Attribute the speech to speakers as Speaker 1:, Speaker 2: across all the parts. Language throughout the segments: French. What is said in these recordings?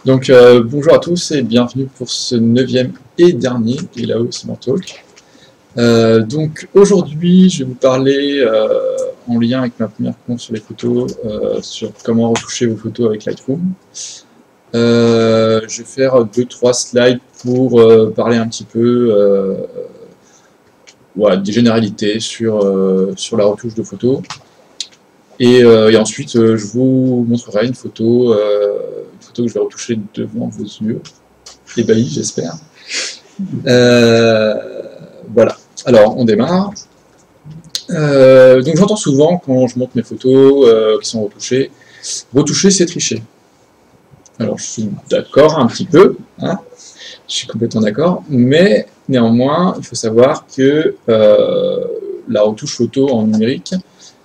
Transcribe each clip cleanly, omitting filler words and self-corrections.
Speaker 1: Donc bonjour à tous et bienvenue pour ce 9e et dernier Hello Smart Talk. Donc aujourd'hui je vais vous parler en lien avec ma première conf sur les photos, sur comment retoucher vos photos avec Lightroom. Je vais faire 2-3 slides pour parler un petit peu voilà, des généralités sur la retouche de photos. Et ensuite, je vous montrerai une photo que je vais retoucher devant vos yeux, ébahis, j'espère. Voilà. Alors, on démarre. Donc, j'entends souvent quand je montre mes photos qui sont retouchées, retoucher, c'est tricher. Alors, je suis d'accord un petit peu, hein, je suis complètement d'accord, mais néanmoins, il faut savoir que la retouche photo en numérique,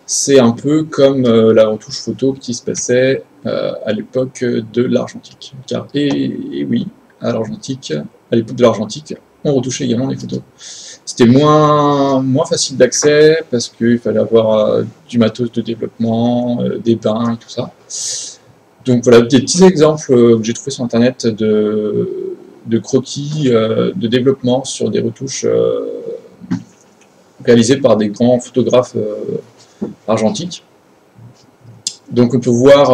Speaker 1: c'est un peu comme la retouche photo qui se passait à l'époque de l'argentique. Car, et oui, à l'époque de l'argentique, on retouchait également les photos. C'était moins facile d'accès parce qu'il fallait avoir du matos de développement, des bains et tout ça. Donc voilà, des petits exemples que j'ai trouvés sur internet de croquis de développement sur des retouches réalisées par des grands photographes argentiques. Donc on peut voir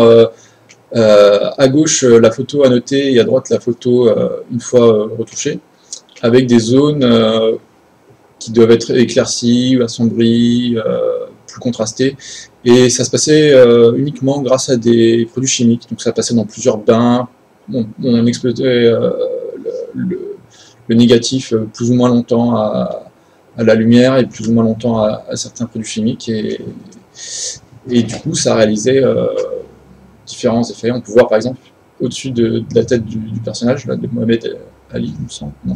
Speaker 1: à gauche la photo annotée et à droite la photo une fois retouchée, avec des zones qui doivent être éclaircies, assombries, plus contrastées. Et ça se passait uniquement grâce à des produits chimiques. Donc ça passait dans plusieurs bains, on exploitait le négatif plus ou moins longtemps à la lumière et plus ou moins longtemps à certains produits chimiques. Et du coup, ça réalisait différents effets. On peut voir par exemple au-dessus de la tête du personnage, là, de Mohamed Ali, il me semble. Non,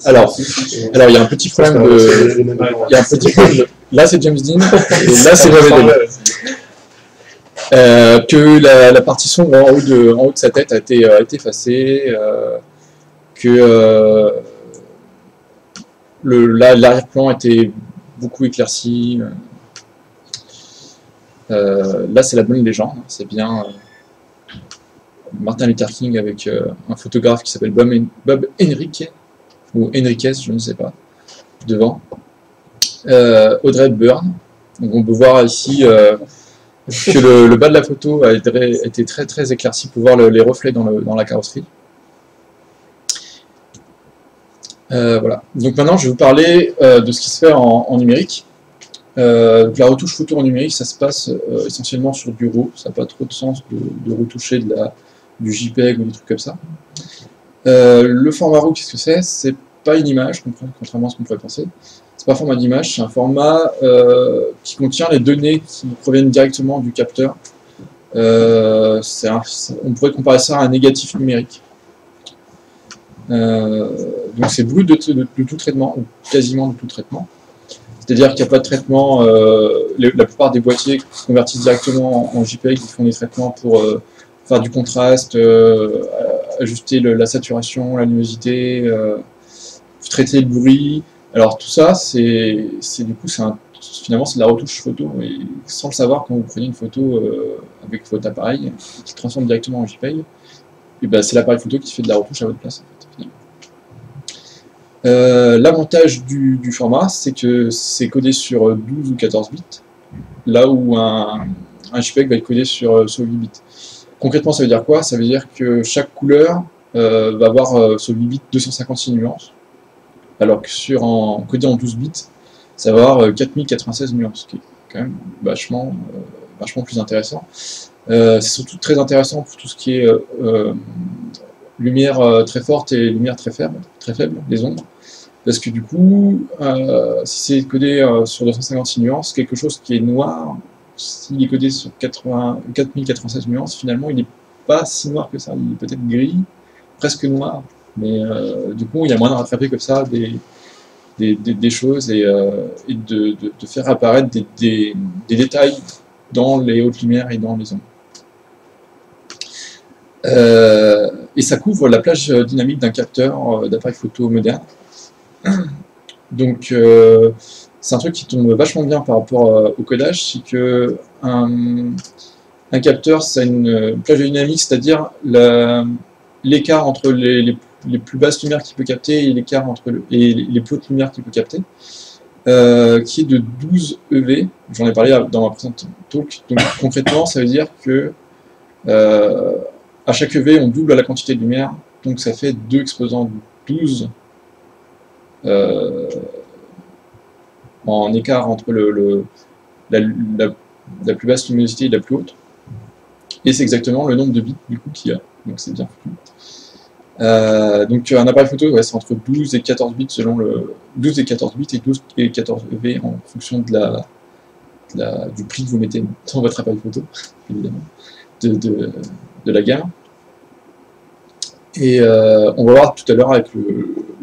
Speaker 1: alors, il y a un petit problème là, c'est James Dean, et là, c'est Mohamed Ali. Que la partie sombre en haut de sa tête a été effacée, que l'arrière-plan était beaucoup éclairci. Là, c'est la bonne légende, hein. C'est bien Martin Luther King avec un photographe qui s'appelle Bob Henrique, ou Enriquez, je ne sais pas, devant. Audrey Hepburn. Donc on peut voir ici que le bas de la photo a été très éclairci pour voir les reflets dans la carrosserie. Voilà. Donc maintenant, je vais vous parler de ce qui se fait en numérique. La retouche photo en numérique, ça se passe essentiellement sur du RAW. Ça n'a pas trop de sens de retoucher du JPEG ou des trucs comme ça. Le format RAW, qu'est-ce que c'est? C'est pas une image, contrairement à ce qu'on pourrait penser. C'est pas un format d'image, c'est un format qui contient les données qui proviennent directement du capteur. On pourrait comparer ça à un négatif numérique. Donc c'est brut de tout traitement, ou quasiment de tout traitement. C'est-à-dire qu'il n'y a pas de traitement, la plupart des boîtiers convertissent directement en JPEG, ils font des traitements pour faire du contraste, ajuster la saturation, la luminosité, traiter le bruit. Alors tout ça, finalement c'est de la retouche photo, et sans le savoir, quand vous prenez une photo avec votre appareil, qui transforme directement en JPEG, et ben, c'est l'appareil photo qui fait de la retouche à votre place, en fait, finalement. L'avantage du format, c'est que c'est codé sur 12 ou 14 bits, là où un JPEG va être codé sur 8 bits. Concrètement, ça veut dire quoi? Ça veut dire que chaque couleur va avoir sur 8 bits 256 nuances, alors que codé en 12 bits, ça va avoir 4096 nuances, ce qui est quand même vachement plus intéressant. C'est surtout très intéressant pour tout ce qui est lumière très forte et lumière très faible, les ombres. Parce que du coup, si c'est codé sur 256 nuances, quelque chose qui est noir, s'il est codé sur 4096 nuances, finalement il n'est pas si noir que ça, il est peut-être gris, presque noir, mais du coup il y a moyen de rattraper comme ça des choses et de faire apparaître des détails dans les hautes lumières et dans les ombres. Et ça couvre la plage dynamique d'un capteur d'appareil photo moderne. Donc c'est un truc qui tombe vachement bien par rapport au codage, c'est que un capteur, ça a une plage dynamique, c'est-à-dire l'écart entre les plus basses lumières qu'il peut capter et l'écart entre les plus hautes lumières qu'il peut capter, qui est de 12 EV. J'en ai parlé dans ma précédente talk. Donc concrètement, ça veut dire que à chaque EV, on double la quantité de lumière, donc ça fait 2 exposants 12 en écart entre la plus basse luminosité et la plus haute. Et c'est exactement le nombre de bits du coup qu'il y a. Donc c'est bien foutu. Donc un appareil photo, ouais, c'est entre 12 et 14 bits selon le 12 et 14 bits et 12 et 14 EV en fonction de du prix que vous mettez dans votre appareil photo, évidemment, de la gamme. Et on va voir tout à l'heure avec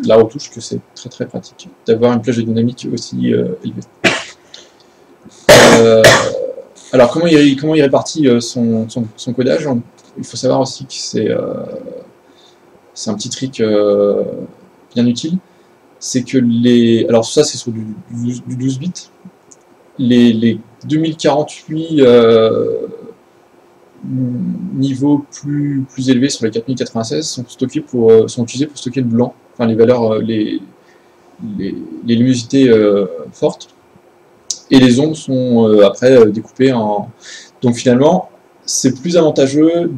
Speaker 1: la retouche que c'est très très pratique d'avoir une plage de dynamique aussi élevée. Alors comment il répartit son codage? Il faut savoir aussi que c'est un petit trick bien utile. C'est que alors ça c'est sur du 12 bits. Les 2048 niveaux plus élevés sur les 4096 sont utilisés pour stocker le blanc, enfin les valeurs, les luminosités fortes, et les ombres sont après découpées en... Donc finalement, c'est plus avantageux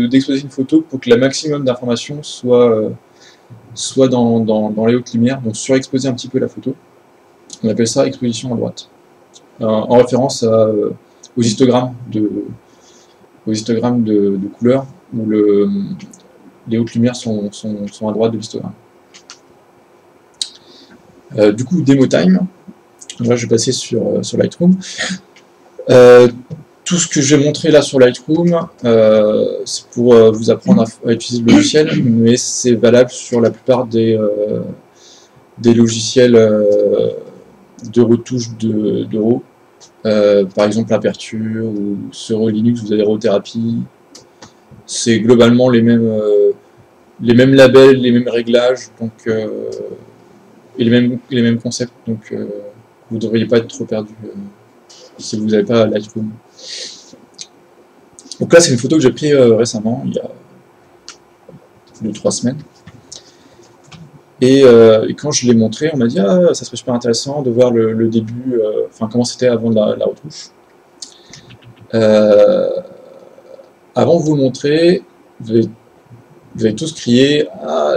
Speaker 1: d'exposer une photo pour que le maximum d'informations soit dans les hautes lumières, donc surexposer un petit peu la photo. On appelle ça exposition à droite, en référence aux histogrammes de couleurs où les hautes lumières sont à droite de l'histogramme. Du coup, Demo Time. Là, je vais passer sur Lightroom. Tout ce que j'ai montré là sur Lightroom, c'est pour vous apprendre à utiliser le logiciel, mais c'est valable sur la plupart des logiciels de retouche de RAW. Par exemple Aperture ou sur Linux vous avez RAW Therapy. C'est globalement les mêmes labels, les mêmes réglages, donc et les mêmes concepts, donc vous ne devriez pas être trop perdu si vous n'avez pas Lightroom. Donc là c'est une photo que j'ai prise récemment, il y a 2-3 semaines. Et quand je l'ai montré, on m'a dit ah, ça serait super intéressant de voir le début, enfin comment c'était avant la retouche. Avant de vous le montrer, vous avez tous crié ah,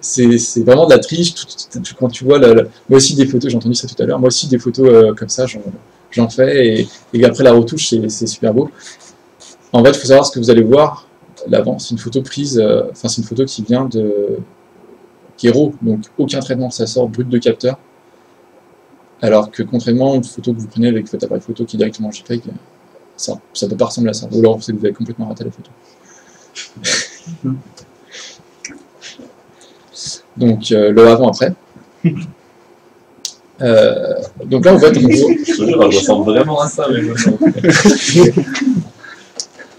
Speaker 1: c'est vraiment de la triche. Quand tu vois, moi aussi des photos, j'ai entendu ça tout à l'heure, moi aussi des photos comme ça, j'en fais, et après la retouche, c'est super beau. En fait, il faut savoir ce que vous allez voir l'avant, c'est une photo prise, enfin c'est une photo qui vient qui est RAW, donc aucun traitement, ça sort brut de capteur. Alors que contrairement à une photo que vous prenez avec votre appareil photo qui est directement en JPEG, ça peut pas ressembler à ça. Ou alors c'est que vous avez complètement raté la photo. Donc le avant-après. Donc là on voit en gros.
Speaker 2: Je ressemble vraiment à ça. Mais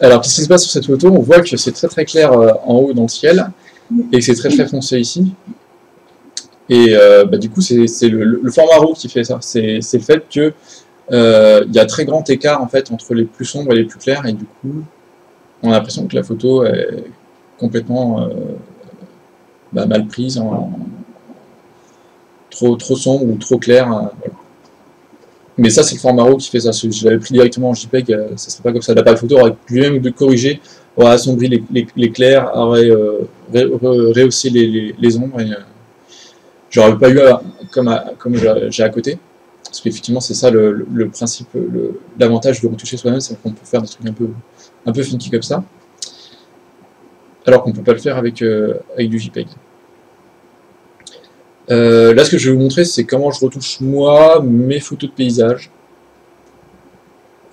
Speaker 1: alors qu'est-ce qui se passe sur cette photo? On voit que c'est très très clair en haut dans le ciel et que c'est très très foncé ici. Et du coup c'est le format RAW qui fait ça. C'est le fait que y a très grand écart en fait entre les plus sombres et les plus clairs, et du coup on a l'impression que la photo est complètement mal prise, trop sombre ou trop clair. Voilà. Mais ça c'est le format RAW qui fait ça. Si je l'avais pris directement en JPEG, ça serait pas comme ça. L'appareil photo aurait lui-même de corriger, aurait assombri les clairs, aurait rehaussé les ombres, et j'aurais pas eu comme j'ai à côté. Parce qu'effectivement c'est ça le principe, l'avantage de retoucher soi-même, c'est qu'on peut faire des trucs un peu funky comme ça, alors qu'on peut pas le faire avec du JPEG. Là ce que je vais vous montrer c'est comment je retouche moi mes photos de paysage.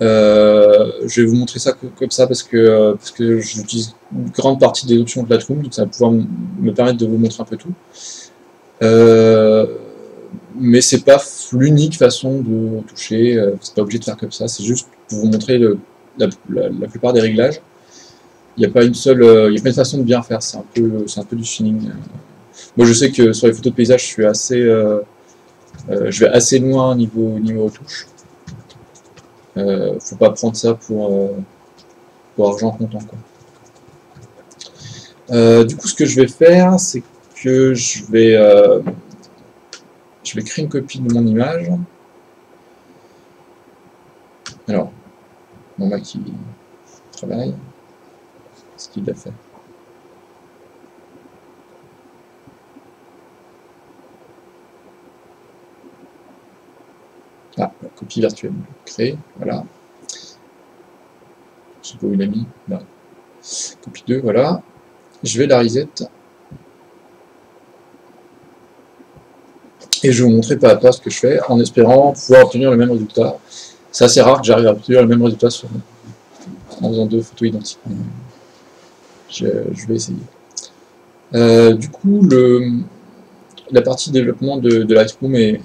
Speaker 1: Je vais vous montrer ça comme ça parce que j'utilise une grande partie des options de Lightroom, donc ça va pouvoir me permettre de vous montrer un peu tout. Mais c'est pas l'unique façon de retoucher, c'est pas obligé de faire comme ça, c'est juste pour vous montrer la plupart des réglages. Il n'y a pas une façon de bien faire, c'est un peu du feeling. Moi je sais que sur les photos de paysage je vais assez loin niveau retouche. Faut pas prendre ça pour argent comptant, quoi. Du coup, ce que je vais faire, c'est que je vais créer une copie de mon image. Alors, mon Mac il travaille. Qu'est-ce qu'il a fait? Ah, la copie virtuelle créée, voilà. Je sais pas où il a mis, là. Copie 2, voilà. Je vais la reset. Et je vais vous montrer pas à pas ce que je fais, en espérant pouvoir obtenir le même résultat. C'est assez rare que j'arrive à obtenir le même résultat en faisant 2 photos identiques. Je vais essayer. Du coup, la partie développement de Lightroom est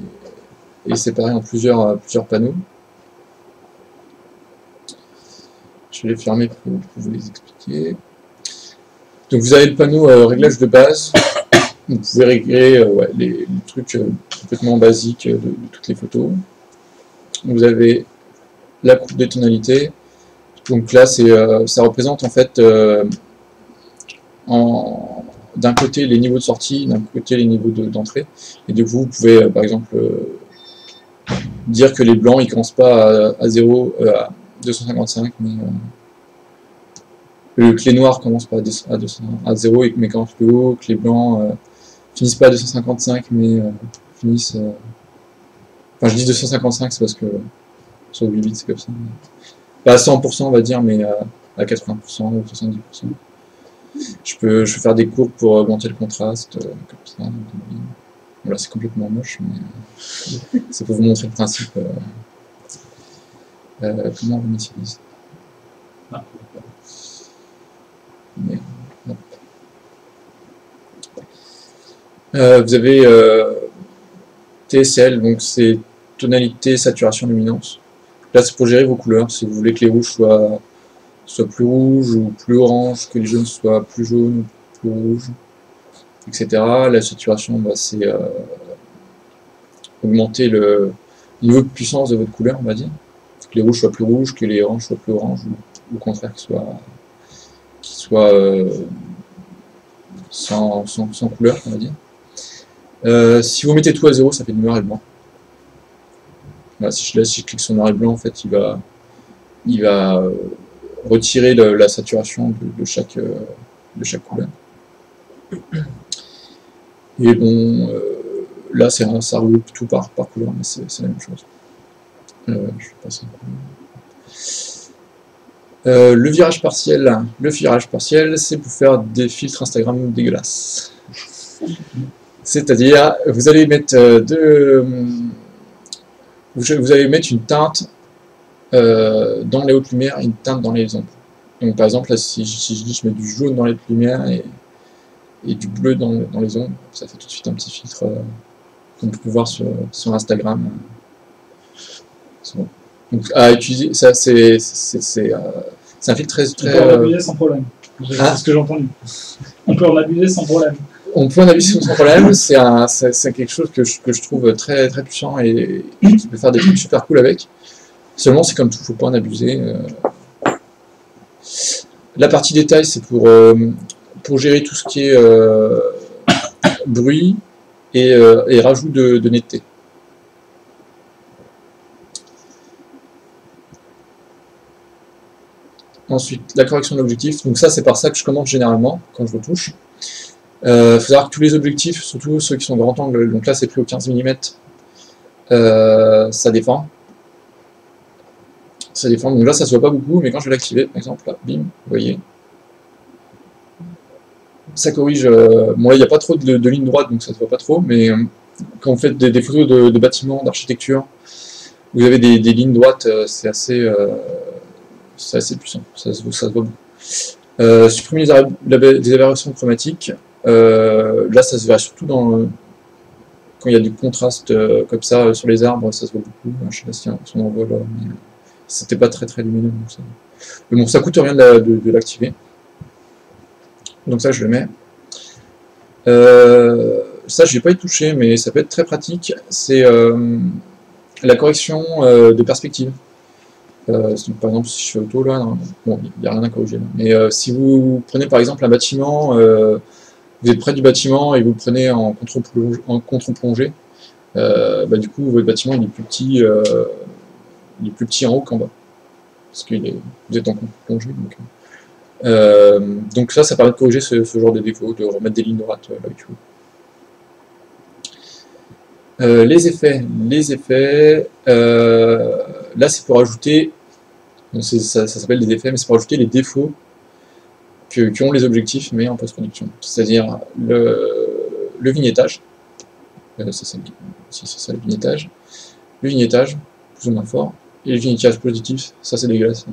Speaker 1: séparée en plusieurs panneaux. Je vais les fermer pour vous les expliquer. Donc vous avez le panneau réglage de base. Vous pouvez régler les trucs complètement basiques de toutes les photos. Vous avez la coupe des tonalités. Donc là, ça représente en fait d'un côté les niveaux de sortie, d'un côté les niveaux d'entrée. Et du coup, vous pouvez par exemple dire que les blancs ils commencent pas à 0, à 255, mais que les noirs commencent pas à 0 mais commencent plus haut, que les blancs finissent pas à 255 mais finissent. Enfin, je dis 255, c'est parce que sur 8 bits c'est comme ça. Pas à 100% on va dire, mais à 80% ou 70%. Je peux faire des courbes pour augmenter le contraste, comme ça. Bon, là c'est complètement moche, mais c'est pour vous montrer le principe. Comment on utilise. Mais, vous avez TSL, donc c'est tonalité, saturation, luminance. Là c'est pour gérer vos couleurs, si vous voulez que les rouges soient plus rouges ou plus orange, que les jaunes soient plus jaunes ou plus rouges, etc. La saturation, bah, c'est augmenter le niveau de puissance de votre couleur, on va dire. Que les rouges soient plus rouges, que les oranges soient plus oranges, ou au contraire qu'ils soient sans couleur, on va dire. Si vous mettez tout à 0, ça fait du noir et blanc. Voilà, si je clique sur noir et blanc, en fait, il va retirer la saturation de chaque couleur. Et bon, là, ça regroupe tout par couleur, mais c'est la même chose. Je vais passer le virage partiel. Le virage partiel, c'est pour faire des filtres Instagram dégueulasses. C'est-à-dire, vous allez mettre vous allez mettre une teinte dans les hautes lumières et une teinte dans les ombres. Donc par exemple, là, si je dis je mets du jaune dans les hautes lumières et du bleu dans les ombres, ça fait tout de suite un petit filtre qu'on peut voir sur Instagram. Bon. Donc à utiliser, ça c'est un filtre très...
Speaker 3: On peut en abuser sans problème. C'est ce que j'ai entendu. On peut en abuser sans problème.
Speaker 1: On peut en abuser sans problème, c'est quelque chose que je trouve très, très puissant et qui peut faire des trucs super cool avec. Seulement, c'est comme tout, faut pas en abuser. La partie détail, c'est pour gérer tout ce qui est bruit et rajout de netteté. Ensuite, la correction de l'objectif. Donc ça, c'est par ça que je commence généralement quand je retouche. Il faut savoir que tous les objectifs, surtout ceux qui sont grand angle, donc là c'est pris au 15 mm, ça défend. Ça défend, donc là ça se voit pas beaucoup, mais quand je vais l'activer, par exemple, là, bim, vous voyez. Ça corrige, bon là il n'y a pas trop de lignes droites, donc ça se voit pas trop, mais quand vous faites des photos de bâtiments, d'architecture, vous avez des lignes droites, c'est assez puissant, ça se voit beaucoup. Supprimer des aberrations chromatiques. Là ça se verra surtout quand il y a du contraste comme ça sur les arbres, ça se voit beaucoup. Je sais pas si on en voit là, mais c'était pas très lumineux. Donc ça... Mais bon, ça coûte rien de l'activer. Donc ça je le mets. Ça je vais pas y toucher, mais ça peut être très pratique. C'est la correction de perspective. Donc, par exemple, si je fais auto, là, bon, il n'y a rien à corriger. Là. Mais si vous prenez par exemple un bâtiment, vous êtes près du bâtiment et vous le prenez en contre-plongée, bah, du coup, votre bâtiment il est plus petit en haut qu'en bas. Parce que vous êtes en contre-plongée. Donc ça permet de corriger ce genre de défaut, de remettre des lignes droites là où il faut. Les effets, là c'est pour ajouter, ça s'appelle des effets, mais c'est pour ajouter les défauts qui ont les objectifs, mais en post-production. C'est-à-dire le vignettage, c'est ça le vignettage, plus ou moins fort, et le vignettage positif, ça c'est dégueulasse.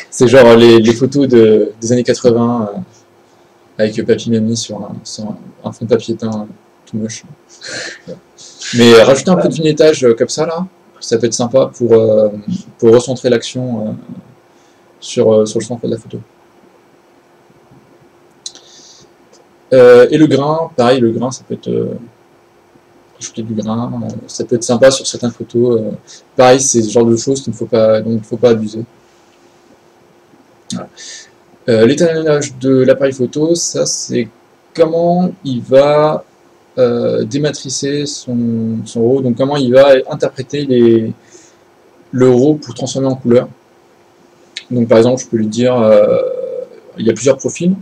Speaker 1: C'est genre les photos des années 80 avec Papy Mamie sur un fond de papier teint tout moche. Mais rajouter un peu de vignettage comme ça là, ça peut être sympa pour recentrer l'action sur le centre de la photo. Et le grain, pareil, le grain ça peut être ajouter du grain, ça peut être sympa sur certaines photos. Pareil, c'est ce genre de choses dont il ne faut pas abuser. Voilà. L'étalonnage de l'appareil photo, ça c'est comment il va dématricer son RAW, donc comment il va interpréter le RAW pour transformer en couleur. Donc par exemple, je peux lui dire, il y a plusieurs profils,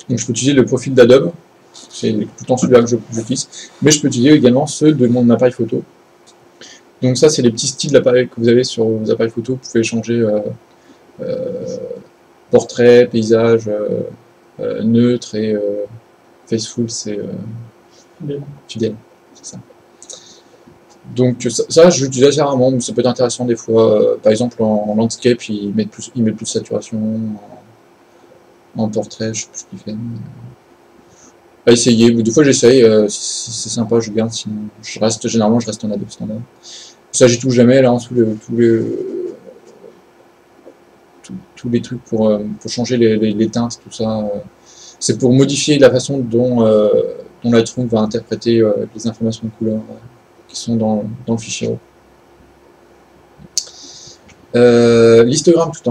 Speaker 1: donc je peux utiliser le profil d'Adobe, c'est tout le temps celui-là que j'utilise, mais je peux utiliser également ceux de mon appareil photo. Donc ça, c'est les petits styles d'appareil que vous avez sur vos appareils photo, vous pouvez changer portrait, paysage, neutre et faceful, c'est fidèle, c'est ça. Donc ça j'utilise assez rarement, mais ça peut être intéressant des fois. Par exemple en landscape, il met plus de saturation. En portrait, je sais plus ce qu'il fait. À essayer. Des fois j'essaye. Si c'est sympa, je garde. Sinon, généralement, je reste en Adobe standard. Ça, j'y touche jamais là. Tous les trucs pour changer les teintes, tout ça. C'est pour modifier la façon dont Lightroom va interpréter les informations de couleur qui sont dans le fichier RAW. L'histogramme tout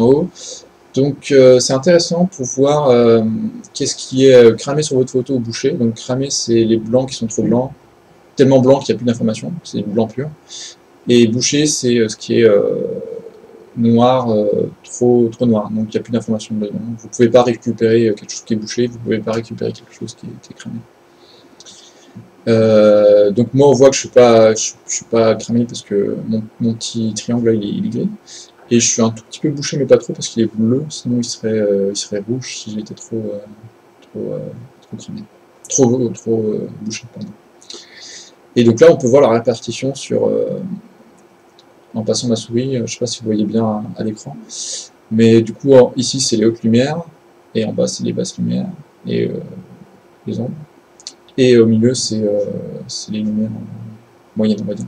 Speaker 1: en haut. Donc c'est intéressant pour voir qu'est-ce qui est cramé sur votre photo ou bouché. Donc cramé, c'est les blancs qui sont trop blancs, tellement blancs qu'il n'y a plus d'informations, c'est du blanc pur. Et bouché, c'est ce qui est noir, trop noir, donc il n'y a plus d'informations dedans. Vous ne pouvez pas récupérer quelque chose qui est bouché, vous ne pouvez pas récupérer quelque chose qui est cramé. Donc moi on voit que je suis pas cramé parce que mon petit triangle là il est gris. Et je suis un tout petit peu bouché mais pas trop parce qu'il est bleu, sinon il serait rouge si j'étais trop cramé. Trop bouché, pardon. Et donc là on peut voir la répartition en passant ma souris, je ne sais pas si vous voyez bien à l'écran, mais du coup ici c'est les hautes lumières, et en bas c'est les basses lumières, et les ombres, et au milieu c'est les lumières moyennes, on va dire.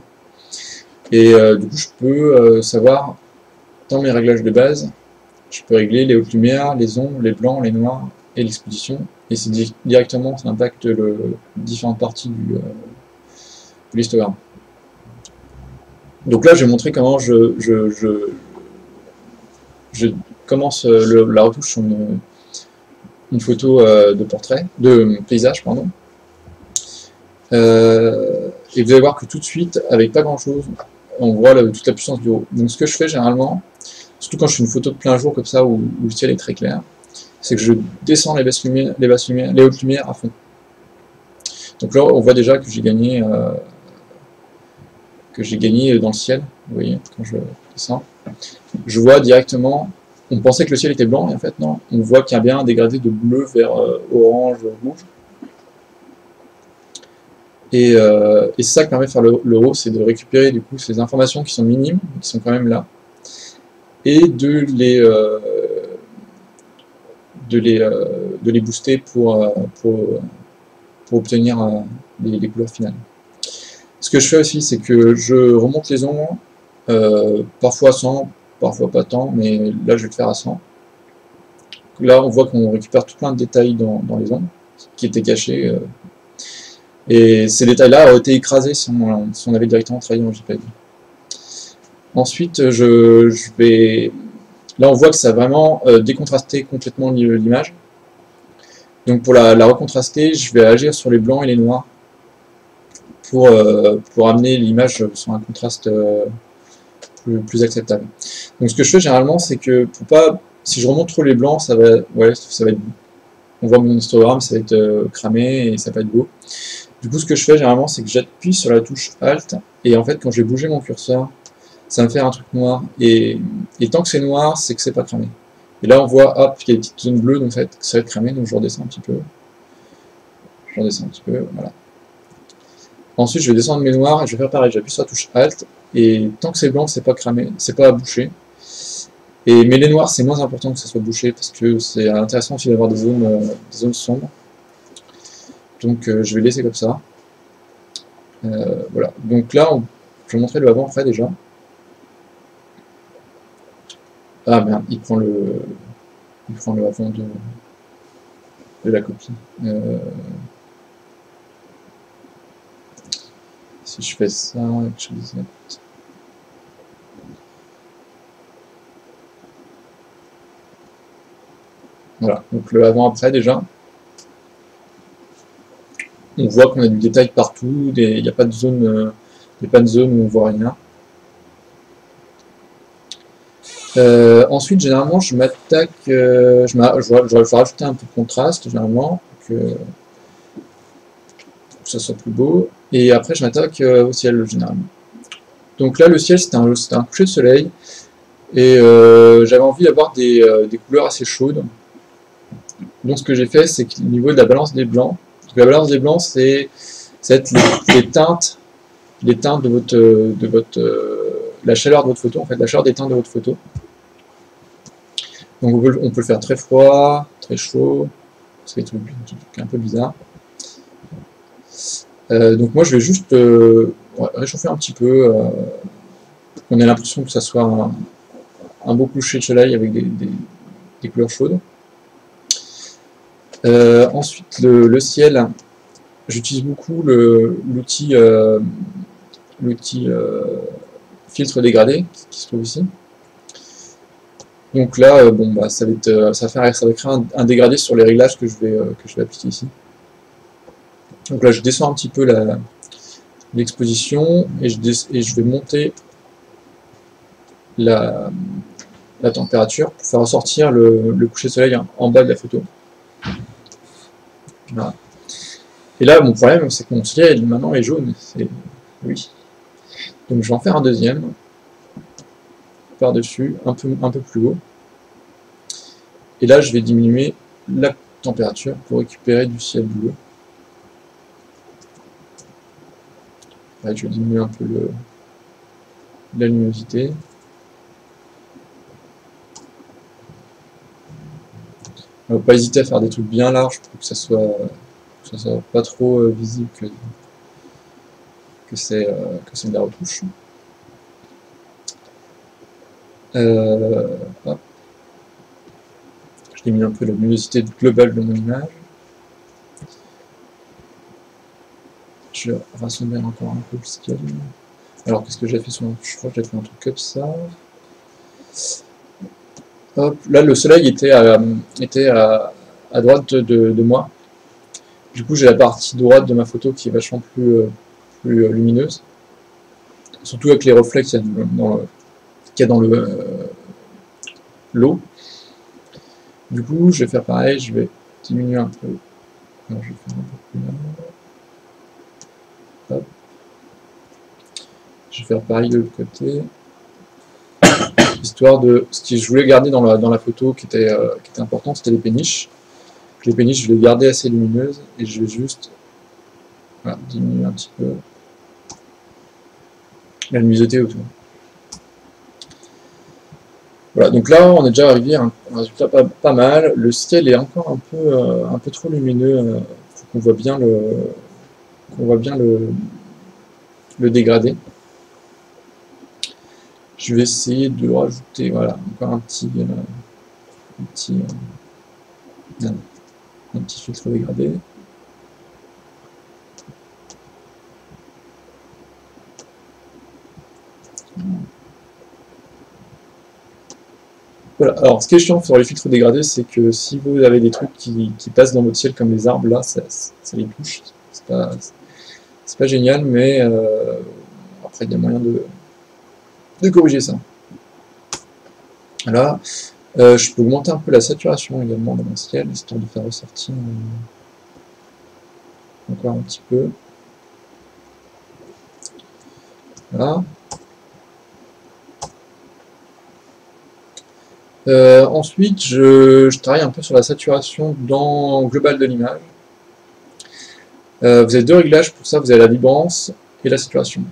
Speaker 1: Et du coup je peux savoir, dans mes réglages de base, je peux régler les hautes lumières, les ombres, les blancs, les noirs, et l'exposition, et c'est directement, ça impacte différentes parties de l'histogramme. Donc là, je vais montrer comment je commence la retouche sur une photo de portrait, de paysage, pardon. Et vous allez voir que tout de suite, avec pas grand chose, on voit toute la puissance du RAW. Donc ce que je fais généralement, surtout quand je fais une photo de plein jour comme ça, où le ciel est très clair, c'est que je descends les hautes lumières à fond. Donc là, on voit déjà que j'ai gagné dans le ciel, vous voyez, quand je descends. Je vois directement, on pensait que le ciel était blanc, et en fait non, on voit qu'il y a bien un dégradé de bleu vers orange, rouge. Et c'est ça qui permet de faire le RAW, c'est de récupérer du coup ces informations qui sont minimes, qui sont quand même là, et de les booster pour obtenir les couleurs finales. Ce que je fais aussi, c'est que je remonte les ombres, parfois à 100, parfois pas tant, mais là je vais le faire à 100. Là on voit qu'on récupère tout plein de détails dans les ombres, qui étaient cachés. Et ces détails-là auraient été écrasés si on avait directement travaillé en JPEG. Ensuite, là on voit que ça a vraiment décontrasté complètement l'image. Donc pour la recontraster, je vais agir sur les blancs et les noirs pour amener l'image sur un contraste plus acceptable. Donc ce que je fais généralement, c'est que si je remonte trop les blancs, ça va être, on voit mon histogramme, ça va être cramé et ça va être beau. Du coup, ce que je fais généralement, c'est que j'appuie sur la touche Alt, et en fait, quand je vais bouger mon curseur, ça va me faire un truc noir, et tant que c'est noir, c'est que c'est pas cramé. Et là, on voit, hop, il y a des petites zones bleues, donc ça va être cramé, donc je redescends un petit peu. Voilà. Ensuite, je vais descendre mes noirs, et je vais faire pareil, j'appuie sur la touche Alt, et tant que c'est blanc, c'est pas cramé, c'est pas bouché. Mais les noirs, c'est moins important que ça soit bouché, parce que c'est intéressant aussi d'avoir des zones sombres. Donc je vais laisser comme ça. Voilà. Donc là, je vais montrer le avant-après déjà. Ah merde, il prend le avant de la copie. Si je fais ça, actualiser. Voilà, donc le avant-après déjà. On voit qu'on a du détail partout, il n'y a pas de zone, où on voit rien. Ensuite, généralement, je m'attaque, je vais rajouter un peu de contraste, généralement, pour que ça soit plus beau. Et après, je m'attaque au ciel, généralement. Donc là, le ciel, c'était un coucher de soleil, et j'avais envie d'avoir des couleurs assez chaudes. Donc ce que j'ai fait, c'est qu'au niveau de la balance des blancs, la balance des blancs, c'est les teintes de votre la chaleur de votre photo, en fait, la chaleur des teintes de votre photo. Donc on peut le faire très froid, très chaud, c'est des trucs un peu bizarres. Donc moi je vais juste réchauffer un petit peu, qu'on ait l'impression que ça soit un beau coucher de soleil avec des couleurs chaudes. Ensuite le ciel, j'utilise beaucoup l'outil filtre dégradé qui se trouve ici. Donc là, bon, bah, ça va créer un dégradé sur les réglages que je vais appliquer ici. Donc là, je descends un petit peu l'exposition et je vais monter la température pour faire ressortir le coucher de soleil en bas de la photo. Voilà. Et là, mon problème, c'est que mon ciel maintenant est jaune. Oui. Donc je vais en faire un deuxième par-dessus, un peu plus haut. Et là, je vais diminuer la température pour récupérer du ciel bleu. Là, je vais diminuer un peu la luminosité. Alors, pas hésiter à faire des trucs bien larges pour que ça soit pas trop visible que c'est de la retouche. Hop. Je diminue un peu la luminosité globale de mon image. Je vais rassembler encore un peu le scale. Alors qu'est-ce que j'ai fait sur je crois que j'ai fait un truc comme ça. Hop, là le soleil était à droite de moi. Du coup j'ai la partie droite de ma photo qui est vachement plus lumineuse. Surtout avec les reflets qu'il y a dans l'eau. Du coup je vais faire pareil, je vais diminuer un peu. Alors, je vais faire un peu plus là. Hop. Je vais faire pareil de l'autre côté. Histoire de ce que je voulais garder dans la photo qui était important, c'était les péniches. Les péniches, je vais les garder assez lumineuses et je vais juste diminuer un petit peu la luminosité autour. Voilà, donc là on est déjà arrivé à un résultat pas mal. Le ciel est encore un peu trop lumineux, faut qu'on voit bien le dégradé. Je vais essayer de rajouter, voilà, encore un petit filtre dégradé. Voilà, alors ce qui est chiant sur les filtres dégradés, c'est que si vous avez des trucs qui passent dans votre ciel comme les arbres, là, ça les touche. C'est pas génial, mais après il y a moyen de corriger ça. Voilà. Je peux augmenter un peu la saturation également dans mon ciel, histoire de faire ressortir encore un petit peu. Voilà. Ensuite, je travaille un peu sur la saturation dans global de l'image. Vous avez deux réglages pour ça, vous avez la vibrance et la saturation.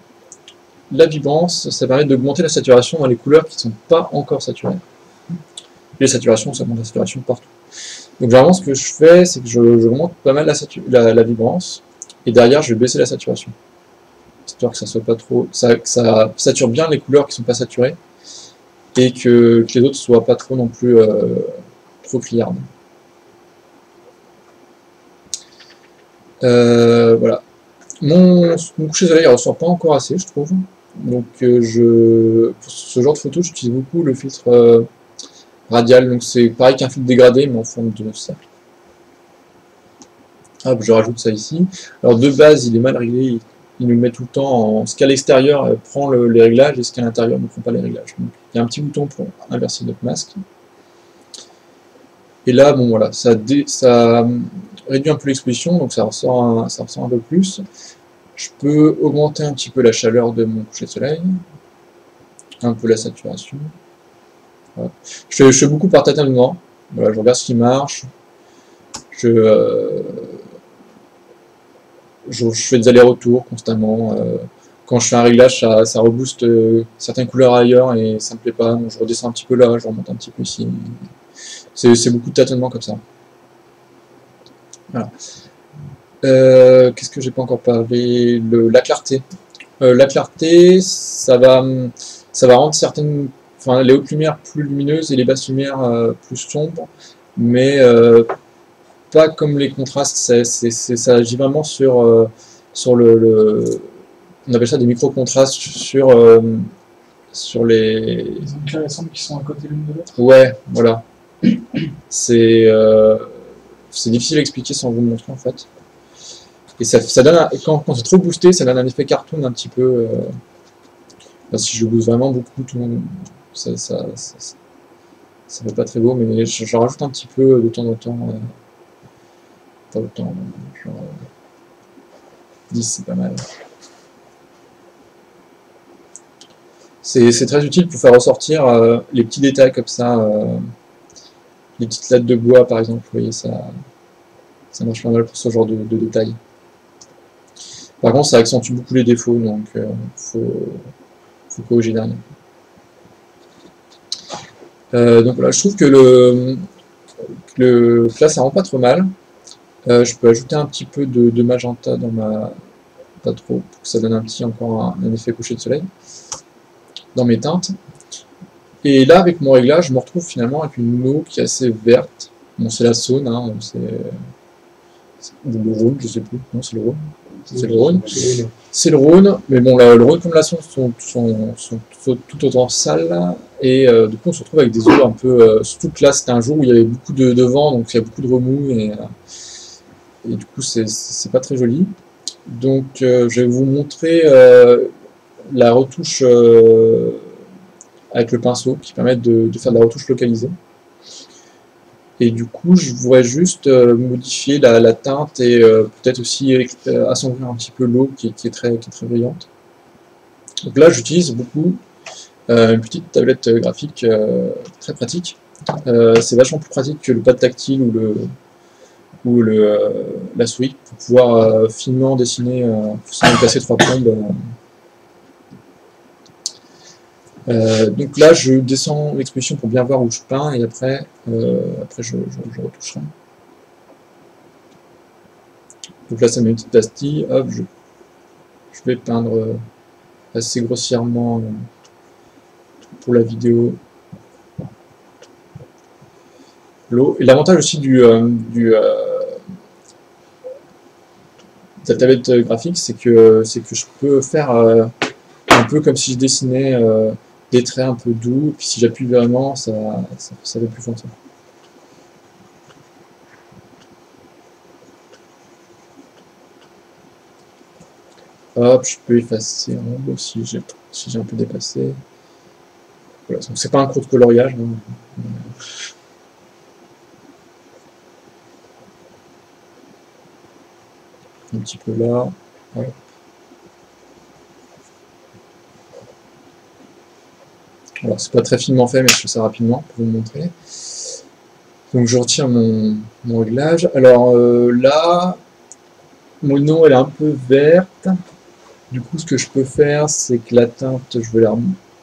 Speaker 1: La vibrance, ça permet d'augmenter la saturation dans les couleurs qui ne sont pas encore saturées. Les saturations, ça augmente la saturation partout. Donc généralement, ce que je fais, c'est que j'augmente pas mal la vibrance, et derrière, je vais baisser la saturation. Histoire que ça soit pas trop, que ça sature bien les couleurs qui ne sont pas saturées, et que les autres soient pas trop non plus trop criardes. Voilà. Mon coucher de soleil ne ressort pas encore assez, je trouve. Donc pour ce genre de photo, j'utilise beaucoup le filtre radial. Donc c'est pareil qu'un filtre dégradé, mais en forme de cercle. Hop, je rajoute ça ici. Alors de base, il est mal réglé. Il nous met tout le temps en ce qu'à l'extérieur prend les réglages et ce qu'à l'intérieur ne prend pas les réglages. Donc, il y a un petit bouton pour inverser notre masque. Et là, bon voilà, ça réduit un peu l'exposition, donc ça ressort un peu plus. Je peux augmenter un petit peu la chaleur de mon coucher de soleil, un peu la saturation. Voilà. Je fais beaucoup par tâtonnement. Voilà, je regarde ce qui marche. Je fais des allers-retours constamment. Quand je fais un réglage, ça rebooste certaines couleurs ailleurs et ça me plaît pas. Donc je redescends un petit peu là, je remonte un petit peu ici. C'est beaucoup de tâtonnement comme ça. Voilà. Qu'est-ce que j'ai pas encore parlé? La clarté. La clarté, ça va rendre les hautes lumières plus lumineuses et les basses lumières plus sombres, mais pas comme les contrastes. Ça agit vraiment sur on appelle ça des micro-contrastes sur les...
Speaker 3: Les zones claires et sombres qui sont à côté l'une de l'autre.
Speaker 1: Ouais, voilà. C'est difficile à expliquer sans vous le montrer en fait. Et ça donne quand c'est trop boosté, ça donne un effet cartoon un petit peu. Si je booste vraiment beaucoup, ça fait pas très beau, mais je rajoute un petit peu de temps en temps. Pas autant, genre 10 c'est pas mal. C'est très utile pour faire ressortir les petits détails comme ça, les petites lattes de bois par exemple, vous voyez, ça marche pas mal pour ce genre de détails. Par contre, ça accentue beaucoup les défauts, donc faut corriger derrière. Donc voilà, je trouve que là ça rend pas trop mal. Je peux ajouter un petit peu de magenta dans pas trop, pour que ça donne encore un effet coucher de soleil dans mes teintes. Et là, avec mon réglage, je me retrouve finalement avec une eau qui est assez verte. Bon, c'est la Saône, hein, ou le Rhône, je sais plus. Non, c'est le Rhône. C'est le Rhône. C'est le Rhône, mais bon, le Rhône comme la Saône sont tout autant sales. Et du coup, on se retrouve avec des eaux un peu. Surtout que là, c'était un jour où il y avait beaucoup de vent, donc il y a beaucoup de remous. Et du coup, c'est pas très joli. Donc, je vais vous montrer la retouche avec le pinceau qui permet de faire de la retouche localisée. Et du coup, je voudrais juste modifier la teinte et peut-être aussi assombrir un petit peu l'eau qui est très brillante. Donc là, j'utilise beaucoup une petite tablette graphique très pratique. C'est vachement plus pratique que le pad tactile ou la souris pour pouvoir finement dessiner sans passer 3 plombes. Donc là, je descends l'exposition pour bien voir où je peins et après je retoucherai. Donc là, ça met une petite pastille. Hop, je vais peindre assez grossièrement pour la vidéo l'eau. Et l'avantage aussi de la tablette graphique, c'est que je peux faire un peu comme si je dessinais. des traits un peu doux, et puis si j'appuie vraiment, ça fait plus foncé. Hop, je peux effacer en haut si j'ai un peu dépassé. Voilà, donc c'est pas un cours de coloriage. Hein. Un petit peu là. Ouais. Alors c'est pas très finement fait, mais je fais ça rapidement pour vous montrer. Donc je retire mon réglage. Alors là, mon eau elle est un peu verte. Du coup, ce que je peux faire, c'est que la teinte, je vais la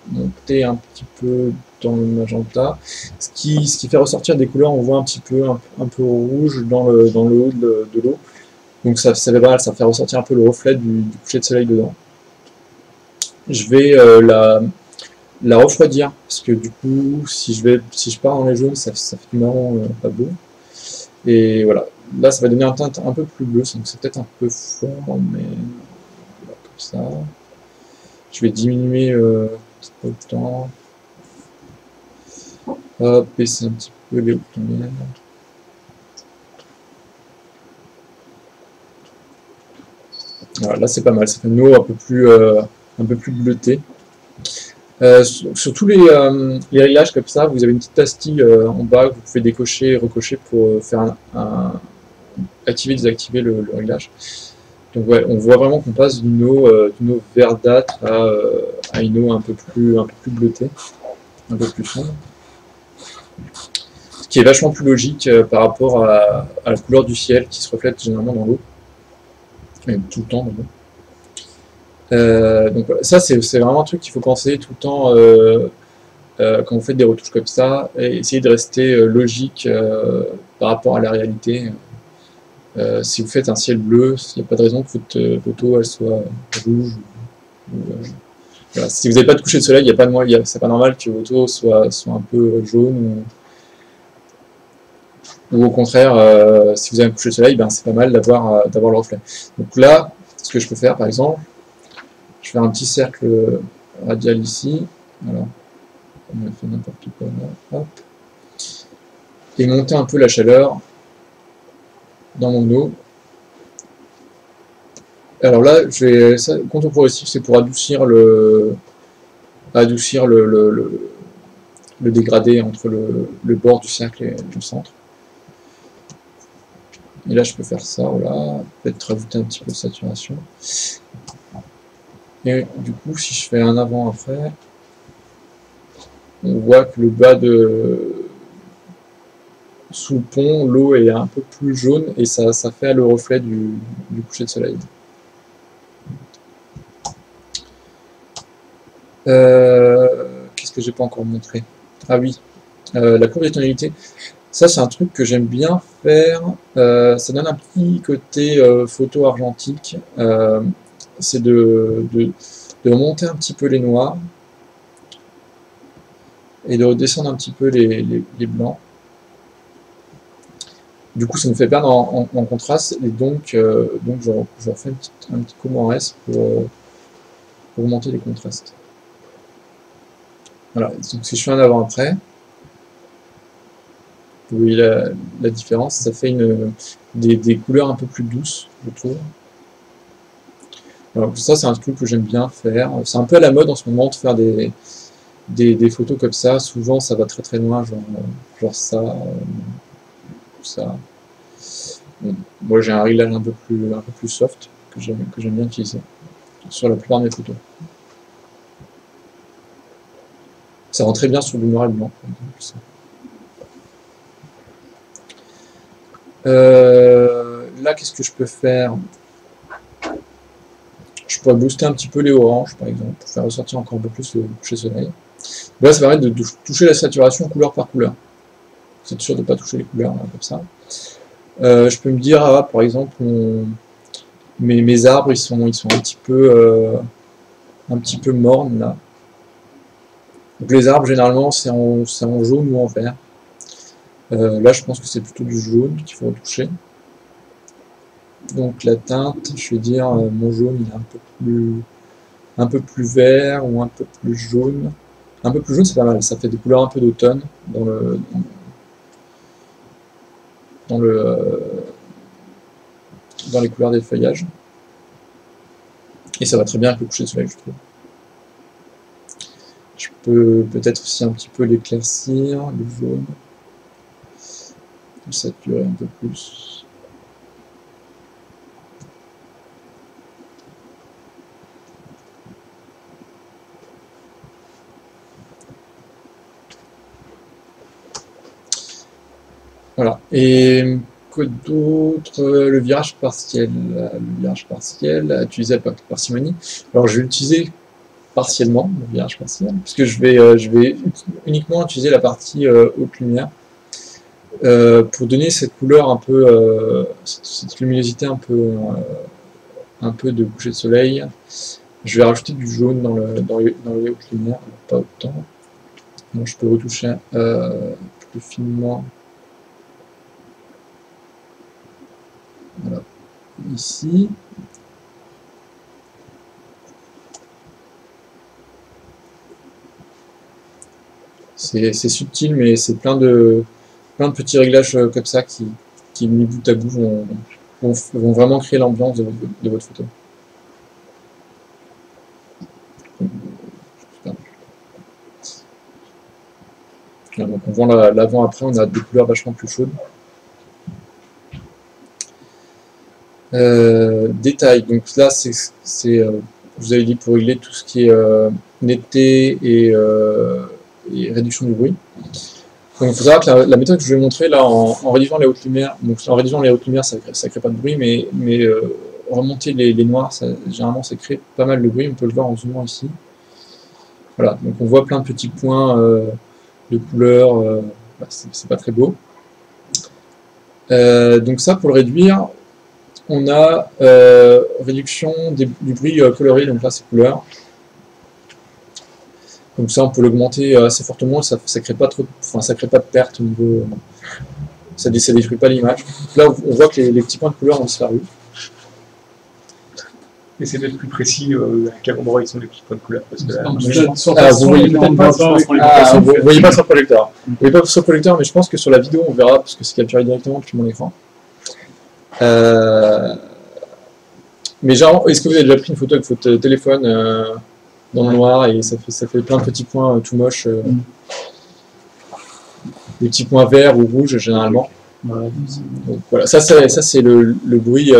Speaker 1: monter un petit peu dans le magenta, ce qui fait ressortir des couleurs. On voit un petit peu un peu rouge dans le haut de l'eau. Donc ça fait pas mal, ça fait ressortir un peu le reflet du coucher de soleil dedans. Je vais la refroidir, parce que du coup, si je pars dans les jaunes, ça fait du marron pas beau. Et voilà, là ça va donner une teinte un peu plus bleue, donc c'est peut-être un peu fort, mais voilà, comme ça. Je vais diminuer autant. Hop, baisser un petit peu les hautes lumières. Voilà, là c'est pas mal, ça fait une eau un peu plus bleutée. Sur tous les réglages comme ça, vous avez une petite pastille en bas que vous pouvez décocher et recocher pour faire activer et désactiver le réglage. Donc ouais, on voit vraiment qu'on passe d'une eau verdâtre à une eau un peu plus bleutée, un peu plus sombre. Ce qui est vachement plus logique par rapport à la couleur du ciel qui se reflète généralement dans l'eau, même tout le temps dans l'eau. Donc voilà, ça c'est vraiment un truc qu'il faut penser tout le temps quand vous faites des retouches comme ça, et essayer de rester logique par rapport à la réalité. Si vous faites un ciel bleu, il n'y a pas de raison que votre photo elle soit rouge. Voilà. Si vous n'avez pas de coucher de soleil, c'est pas normal que votre photo soit un peu jaune ou au contraire, si vous avez un coucher de soleil, ben, c'est pas mal d'avoir le reflet. Donc là, ce que je peux faire par exemple, je vais faire un petit cercle radial ici, voilà. On a fait n'importe quoi là, hop. Et monter un peu la chaleur dans mon eau. Alors là, contour progressif, c'est pour adoucir le dégradé entre le bord du cercle et le centre. Et là, je peux faire ça, voilà, peut-être rajouter un petit peu de saturation. Et du coup, si je fais un avant-après, on voit que le bas sous le pont, l'eau est un peu plus jaune et ça fait le reflet du coucher de soleil. Qu'est-ce que j'ai pas encore montré? Ah oui, la courbe des tonalités. Ça, c'est un truc que j'aime bien faire. Ça donne un petit côté photo argentique. C'est de remonter un petit peu les noirs et de redescendre un petit peu les blancs. Du coup, ça me fait perdre en contraste et donc je refais un petit coup en S pour augmenter les contrastes. Voilà, donc si je fais un avant-après, vous voyez la différence, ça fait des couleurs un peu plus douces, je trouve. Alors, ça, c'est un truc que j'aime bien faire. C'est un peu à la mode en ce moment de faire des photos comme ça. Souvent, ça va très très loin, genre ça, ça. Bon, moi, j'ai un réglage un peu plus soft que j'aime bien utiliser sur la plupart de mes photos. Ça rend très bien sur du noir et blanc. Là, qu'est-ce que je peux faire? Je pourrais booster un petit peu les oranges, par exemple, pour faire ressortir encore un peu plus le coucher soleil. Là, ça permet de toucher la saturation couleur par couleur. C'est sûr de ne pas toucher les couleurs là, comme ça. Je peux me dire, ah, par exemple, mes arbres, ils sont un petit peu mornes là. Donc les arbres, généralement, c'est en jaune ou en vert. Là, je pense que c'est plutôt du jaune qu'il faut retoucher. Donc la teinte, je vais dire, mon jaune, il est un peu plus vert ou un peu plus jaune. Un peu plus jaune, c'est pas mal. Ça fait des couleurs un peu d'automne dans les couleurs des feuillages. Et ça va très bien avec le coucher de soleil, je trouve. Je peux peut-être aussi un petit peu l'éclaircir, le jaune. Pour saturer un peu plus. Voilà. Et quoi d'autre? Le virage partiel. Le virage partiel à utiliser avec parcimonie. Alors je vais l'utiliser partiellement, le virage partiel, puisque je vais uniquement utiliser la partie haute lumière pour donner cette couleur un peu, cette luminosité un peu de coucher de soleil. Je vais rajouter du jaune dans les hautes lumières, pas autant. Donc je peux retoucher plus finement. Voilà, ici. C'est subtil, mais c'est plein de petits réglages comme ça qui mis bout à bout, vont vraiment créer l'ambiance de votre photo. Là, donc on voit l'avant-après, on a des couleurs vachement plus chaudes. Détail, donc là vous avez dit pour régler tout ce qui est netteté et réduction du bruit. Donc il faut savoir que la méthode que je vais montrer là en réduisant les hautes lumières, donc en réduisant les hautes lumières ça crée pas de bruit, mais remonter les noirs, généralement ça crée pas mal de bruit, on peut le voir en zoomant ici. Voilà, donc on voit plein de petits points de couleurs, c'est pas très beau. Donc ça pour le réduire, on a réduction du bruit coloré, donc là c'est couleur. Donc ça on peut l'augmenter assez fortement, ça crée pas trop, ça crée pas de perte au niveau, ça détruit pas l'image. Là on voit que les petits points de couleur ont disparu.
Speaker 4: Essayez d'être plus précis à quel endroit ils sont les petits points de couleur. Parce que
Speaker 1: vous voyez peut-être pas sur le projecteur. Vous voyez pas sur le projecteur, mais je pense que sur la vidéo on verra parce que c'est capturé directement depuis mon écran. Mais genre, est-ce que vous avez déjà pris une photo avec votre téléphone dans le noir et ça fait plein de petits points tout moches, des petits points verts ou rouges généralement. Donc, voilà, ça c'est le bruit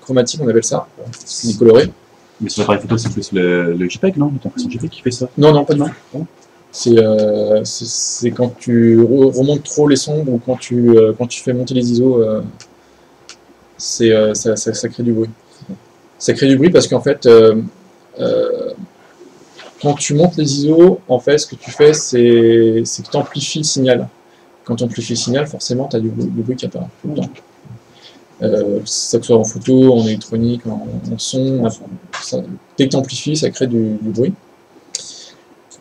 Speaker 1: chromatique, on appelle ça, c'est coloré.
Speaker 2: Mais sur l'appareil photo, c'est plus le JPEG, non? L'impression JPEG qui fait ça?
Speaker 1: Non, pas du tout. C'est quand tu remontes trop les sombres ou quand tu fais monter les ISO, ça crée du bruit. Ça crée du bruit parce qu'en fait, quand tu montes les ISO, en fait, ce que tu fais, c'est que tu amplifies le signal. Quand tu amplifies le signal, forcément, tu as du bruit qui apparaît tout le temps. Que ce soit en photo, en électronique, en son, dès que tu amplifies, ça crée du bruit.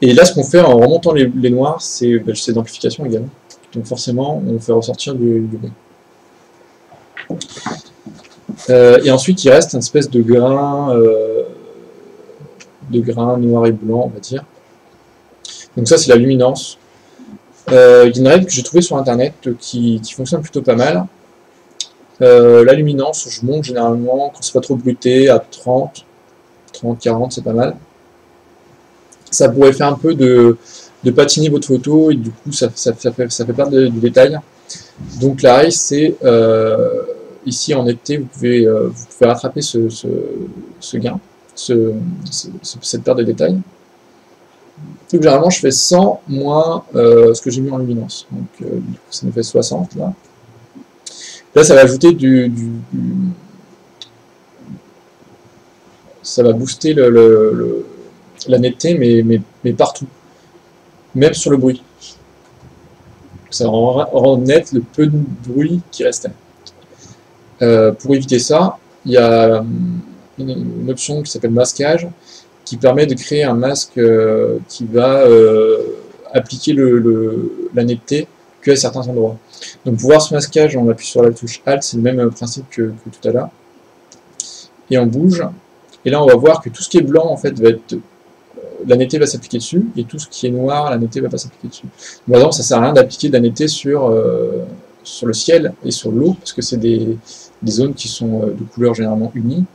Speaker 1: Et là, ce qu'on fait en remontant les noirs, c'est d'amplification également. Donc forcément, on fait ressortir du bruit. Et ensuite, il reste une espèce de grain noir et blanc, on va dire. Donc ça, c'est la luminance. Il y a une règle que j'ai trouvée sur internet qui fonctionne plutôt pas mal. La luminance, je monte généralement, quand c'est pas trop bruité, à 30, 40, c'est pas mal. Ça pourrait faire un peu de patiner votre photo et du coup ça fait perdre du détail. Donc la règle c'est ici en netteté vous pouvez rattraper ce gain, cette perte de détail. Donc généralement je fais 100 moins ce que j'ai mis en luminance. Donc du coup, ça me fait 60 là. Là ça va ajouter ça va booster la netteté mais partout. Même sur le bruit. Ça rend net le peu de bruit qui restait. Pour éviter ça, il y a une option qui s'appelle masquage, qui permet de créer un masque qui va appliquer la netteté qu'à certains endroits. Donc pour voir ce masquage, on appuie sur la touche Alt, c'est le même principe que tout à l'heure. Et on bouge, et là on va voir que tout ce qui est blanc en fait va être la netteté va s'appliquer dessus, et tout ce qui est noir, la netteté va pas s'appliquer dessus. Par exemple, ça sert à rien d'appliquer de la netteté sur le ciel et sur l'eau, parce que c'est des zones qui sont de couleurs généralement unies.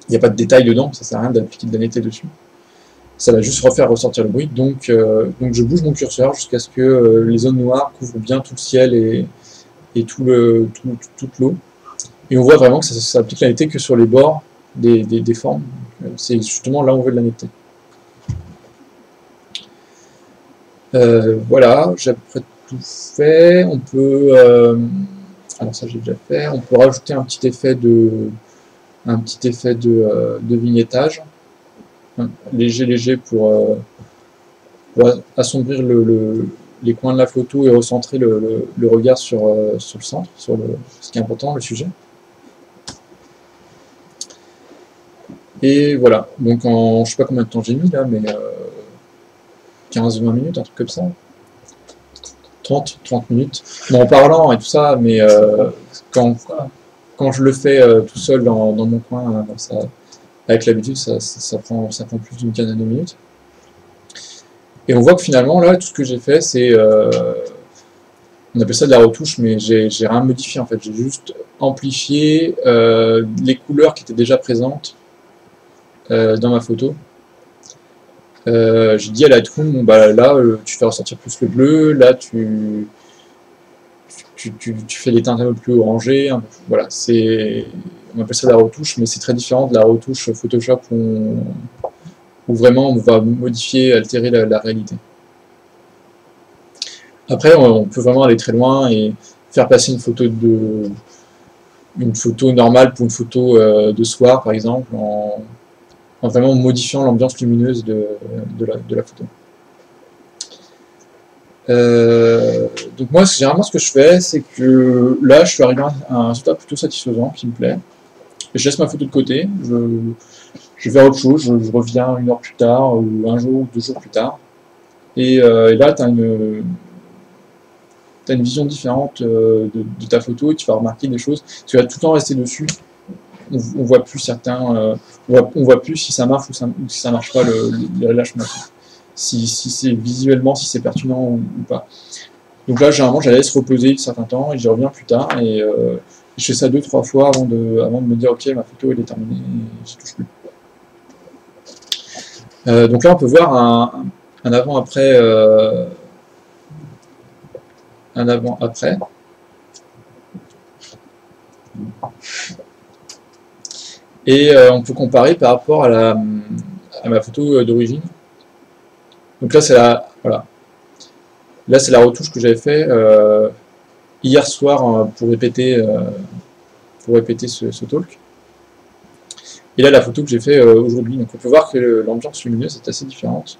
Speaker 1: Il n'y a pas de détails dedans, ça sert à rien d'appliquer de la netteté dessus. Ça va juste refaire ressortir le bruit, donc je bouge mon curseur jusqu'à ce que les zones noires couvrent bien tout le ciel et toute l'eau. Et on voit vraiment que ça applique la netteté que sur les bords des formes. C'est justement là où on veut de la netteté. Voilà, j'ai à peu près tout fait. On peut, alors ça j'ai déjà fait. On peut rajouter un petit effet de vignettage, léger pour assombrir les coins de la photo et recentrer le regard sur le centre, sur ce qui est important, le sujet. Et voilà, donc je sais pas combien de temps j'ai mis là, mais 15-20 minutes, un truc comme ça. 30 minutes. Bon, en parlant et tout ça, mais quand je le fais tout seul dans mon coin, ça, avec l'habitude, ça prend plus d'une quinzaine de minutes. Et on voit que finalement, là, tout ce que j'ai fait, c'est... on appelle ça de la retouche, mais j'ai rien modifié en fait. J'ai juste amplifié les couleurs qui étaient déjà présentes dans ma photo. J'ai dit à la toon, bon, bah, là, tu fais ressortir plus le bleu, là, tu fais des teintes un peu plus orangées. Voilà, on appelle ça de la retouche, mais c'est très différent de la retouche Photoshop où vraiment on va modifier, altérer la réalité. Après, on peut vraiment aller très loin et faire passer une photo normale pour une photo de soir, par exemple, en vraiment modifiant l'ambiance lumineuse de la photo. Donc moi, généralement, ce que je fais, c'est que là, je suis arrivé à un résultat plutôt satisfaisant, qui me plaît. Je laisse ma photo de côté, je vais à autre chose, je reviens 1 heure plus tard, ou 1 jour ou 2 jours plus tard. Et là, tu as une vision différente de ta photo, et tu vas remarquer des choses. Tu vas tout le temps rester dessus. On voit plus certains, on voit plus si ça marche ou si ça marche pas le relâchement. Si c'est visuellement, si c'est pertinent ou pas. Donc là, généralement, je la laisse reposer un certain temps et j'y reviens plus tard. Et je fais ça 2-3 fois avant de me dire ok, ma photo elle est terminée, et j'y touche plus. Donc là, on peut voir un avant-après. Un avant-après. Et on peut comparer par rapport à ma photo d'origine. Donc là, c'est voilà. Là, c'est la retouche que j'avais fait hier soir pour répéter ce talk. Et là, la photo que j'ai fait aujourd'hui. Donc on peut voir que l'ambiance lumineuse est assez différente.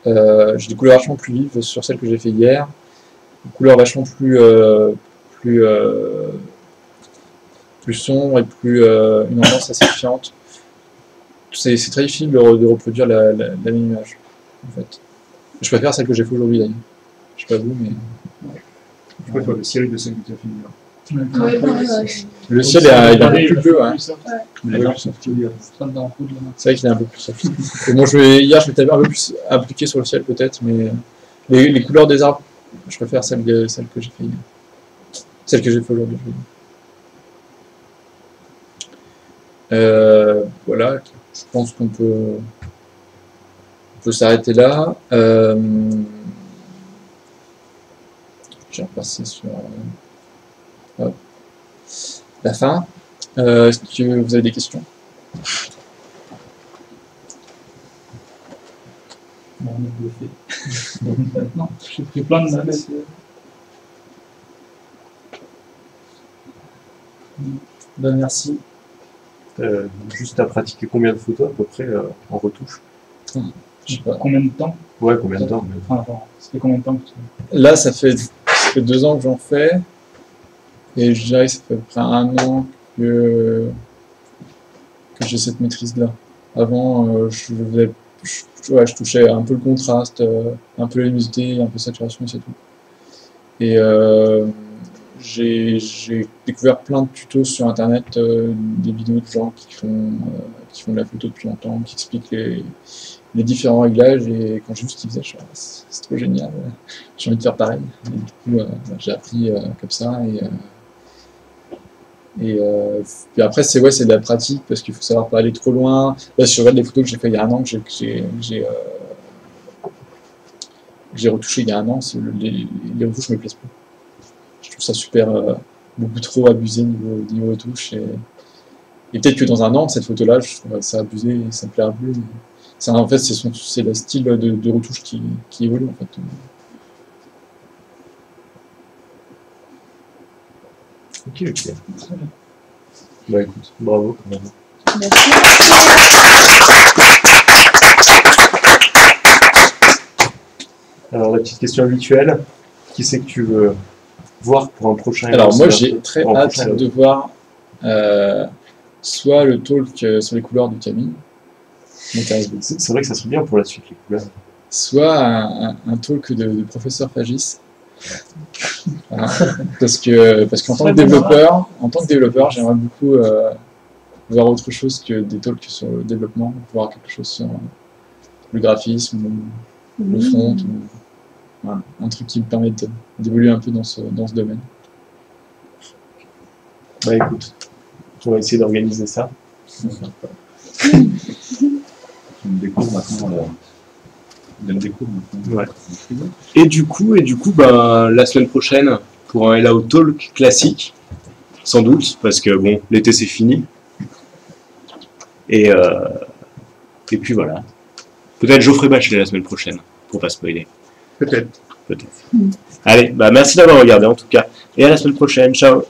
Speaker 1: J'ai des couleurs vachement plus vives sur celle que j'ai fait hier. Des couleurs vachement plus sombres et une ambiance assez différente. C'est très difficile de reproduire la même image, en fait. Je préfère celle que j'ai fait aujourd'hui d'ailleurs. Je sais pas vous, mais...
Speaker 4: Je préfère le ciel de celle que tu as fait hier.
Speaker 1: Le ciel est un peu plus bleu, hein.
Speaker 3: C'est
Speaker 1: C'est vrai qu'il est un peu plus soft. Et bon, hier, je m'étais un peu plus appliqué sur le ciel peut-être, mais les couleurs des arbres, je préfère celle que j'ai fait hier. Celle que j'ai fait aujourd'hui. Voilà, je pense qu'on peut s'arrêter là. Je vais repasser sur la fin. Est-ce que vous avez des questions?
Speaker 3: Bon, on est bluffé. Non, j'ai pris plein de notes. Ben, merci.
Speaker 4: Juste à pratiquer combien de photos à peu près en retouche?
Speaker 1: Je sais pas.
Speaker 3: Combien de temps?
Speaker 4: Ouais, combien de temps mais...
Speaker 3: Enfin, ça fait combien de temps que tu...
Speaker 1: Là, ça fait 2 ans que j'en fais. Et je dirais que ça fait à peu près 1 an que j'ai cette maîtrise-là. Avant, je touchais un peu le contraste, un peu la luminosité, un peu la saturation, et c'est tout. Et j'ai découvert plein de tutos sur internet, des vidéos de gens qui font de la photo depuis longtemps, qui expliquent les différents réglages, et quand j'ai vu ce qu'ils faisaient, je me suis dit, c'est trop génial, j'ai envie de faire pareil. Et du coup, j'ai appris comme ça, et puis après, c'est de la pratique, parce qu'il faut savoir pas aller trop loin. Là, si je regarde les photos que j'ai fait il y a un an, que j'ai retouché il y a un an, les retouches me plaisent plus. Je trouve ça super, beaucoup trop abusé niveau retouche, et peut-être que dans un an, cette photo-là, je trouve ça abusé, et ça me plaira plus. En fait, c'est le style de retouche qui évolue, en fait.
Speaker 4: Ok. Bah écoute, bravo.
Speaker 5: Merci.
Speaker 4: Alors la petite question habituelle, qui c'est que tu veux voir pour un prochain?
Speaker 1: Alors moi j'ai très hâte de voir soit le talk sur les couleurs de Camille,
Speaker 4: c'est vrai que ça serait bien pour la suite, les couleurs.
Speaker 1: soit un talk de professeur Fagis. Voilà. Parce qu'en tant que développeur, j'aimerais beaucoup voir autre chose que des talks sur le développement, voir quelque chose sur le graphisme, le front, voilà, un truc qui me permet d'évoluer un peu dans ce domaine.
Speaker 4: Bah écoute, on va essayer d'organiser ça.
Speaker 2: Tu me découvres maintenant.
Speaker 4: Ouais.
Speaker 6: Et du coup, ben, la semaine prochaine, pour un Hello Talk classique, sans doute, parce que bon, l'été c'est fini. Et puis voilà. Peut-être Geoffrey Bachelet la semaine prochaine, pour pas spoiler.
Speaker 4: Peut-être.
Speaker 6: Allez, bah merci d'avoir regardé en tout cas. Et à la semaine prochaine, ciao.